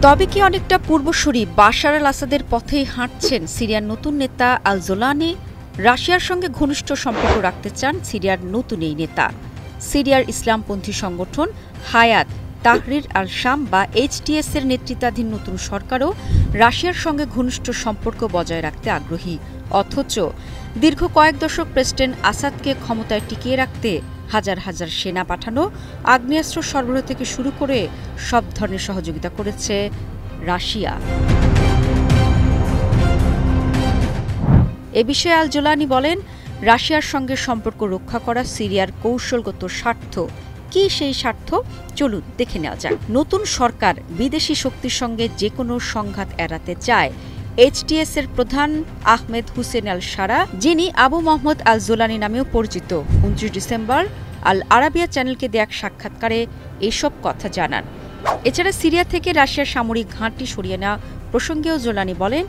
তবে কি অনেকটা পূর্বসূরি বাশার আল আসাদের পথেই হাঁটছেন সিরিয়ার নতুন নেতা আল জোলানি? রাশিয়ার সঙ্গে ঘনিষ্ঠ সম্পর্ক রাখতে চান সিরিয়ার নতুন এই নেতা। সিরিয়ার ইসলামপন্থী সংগঠন হায়াত তাহরির আল শাম বা HTS এর নেতৃত্বাধীন নতুন সরকারও রাশিয়ার সঙ্গে ঘনিষ্ঠ সম্পর্ক বজায় রাখতে আগ্রহী। অথচ দীর্ঘ কয়েক দশক প্রেসিডেন্ট আসাদকে ক্ষমতায় টিকিয়ে রাখতে হাজার হাজার সেনা পাঠানো, আগ্নেয়াস্ত্র সরবরাহ থেকে শুরু করে সব ধরনের সহযোগিতা করেছে রাশিয়া। এ বিষয়ে আল জোলানি বলেন, রাশিয়ার সঙ্গে সম্পর্ক রক্ষা করা সিরিয়ার কৌশলগত স্বার্থ। কি সেই স্বার্থ? চলুন দেখে নেওয়া যাক। নতুন সরকার বিদেশি শক্তির সঙ্গে যে কোনো সংঘাত এড়াতে চায়। HTS এর প্রধান আহমেদ হুসেন আল সারা, যিনি আবু মোহাম্মদ আল জোলানি নামেও পরিচিত, 29 ডিসেম্বর আল আরাবিয়া চ্যানেলকে দেয়া এক সাক্ষাৎকারে এসব কথা জানান। এছাড়া সিরিয়া থেকে রাশিয়ার সামরিক ঘাঁটি সরিয়ে নেওয়া প্রসঙ্গেও জোলানি বলেন,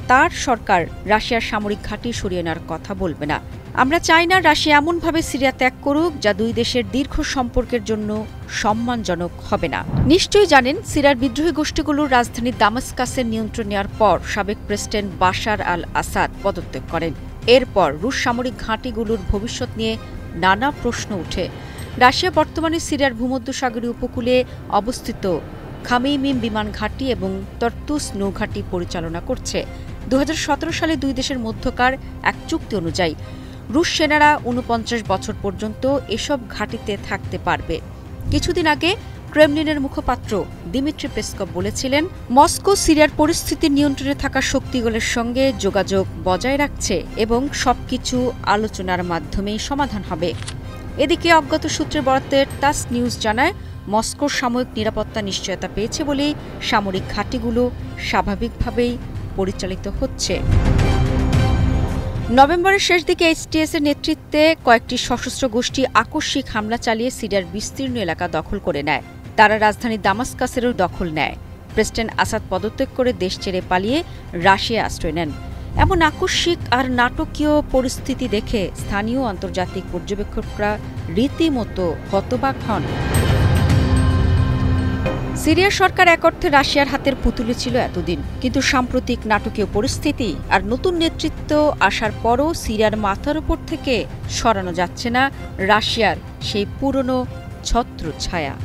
তার সরকার রাশিয়ার সামরিক ঘাঁটি সরিয়ে নেওয়ার কথা বলবে না। আমরা চাই না রাশিয়া এমনভাবে সিরিয়া ত্যাগ করুক যা দুই দেশের দীর্ঘ সম্পর্কের জন্য সম্মানজনক হবে না। নিশ্চয়ই জানেন, সিরিয়ার বিদ্রোহী গোষ্ঠীগুলোর রাজধানী দামাস্কাসের নিয়ন্ত্রণ নেওয়ার পর সাবেক প্রেসিডেন্ট বাশার আল আসাদ পদত্যাগ করেন। এরপর রুশ সামরিক ঘাঁটিগুলোর ভবিষ্যৎ নিয়ে নানা প্রশ্ন ওঠে। রাশিয়া বর্তমানে সিরিয়ার ভূমধ্যসাগরীয় উপকূলে অবস্থিত খামেইমিম বিমান ঘাঁটি এবং তরতুস নৌঘাঁটি পরিচালনা করছে। 2017 সালে দুই দেশের মধ্যকার এক চুক্তি অনুযায়ী রুশ সেনারা 49 বছর পর্যন্ত এসব ঘাঁটিতে থাকতে পারবে। কিছুদিন আগে ক্রেমলিনের মুখপাত্র দিমিত্রি পেসকভ বলেছিলেন, মস্কো সিরিয়ার পরিস্থিতি নিয়ন্ত্রণে থাকা শক্তিগুলোর সঙ্গে যোগাযোগ বজায় রাখছে এবং সবকিছু আলোচনার মাধ্যমেই সমাধান হবে। এদিকে অজ্ঞাত সূত্রের বরাতে টাস নিউজ জানায়, মস্কোর সাময়িক নিরাপত্তা নিশ্চয়তা পেয়েছে বলেই সামরিক ঘাঁটিগুলো স্বাভাবিকভাবেই পরিচালিত হচ্ছে। নভেম্বরের শেষ দিকে HTS এর নেতৃত্বে কয়েকটি সশস্ত্র গোষ্ঠী আকস্মিক হামলা চালিয়ে সিরিয়ার বিস্তীর্ণ এলাকা দখল করে নেয়। তারা রাজধানী দামাস্কাসেরও দখল নেয়। প্রেসিডেন্ট আসাদ পদত্যাগ করে দেশ ছেড়ে পালিয়ে রাশিয়ায় আশ্রয় নেন। এমন আকস্মিক আর নাটকীয় পরিস্থিতি দেখে স্থানীয় আন্তর্জাতিক পর্যবেক্ষকরা রীতিমতো হতবাক হন। সিরিয়া সরকার এক অর্থে রাশিয়ার হাতের পুতুলে ছিল এতদিন, কিন্তু সাম্প্রতিক নাটকীয় পরিস্থিতি আর নতুন নেতৃত্ব আসার পরও সিরিয়ার মাথার উপর থেকে সরানো যাচ্ছে না রাশিয়ার সেই পুরনো ছত্রছায়া।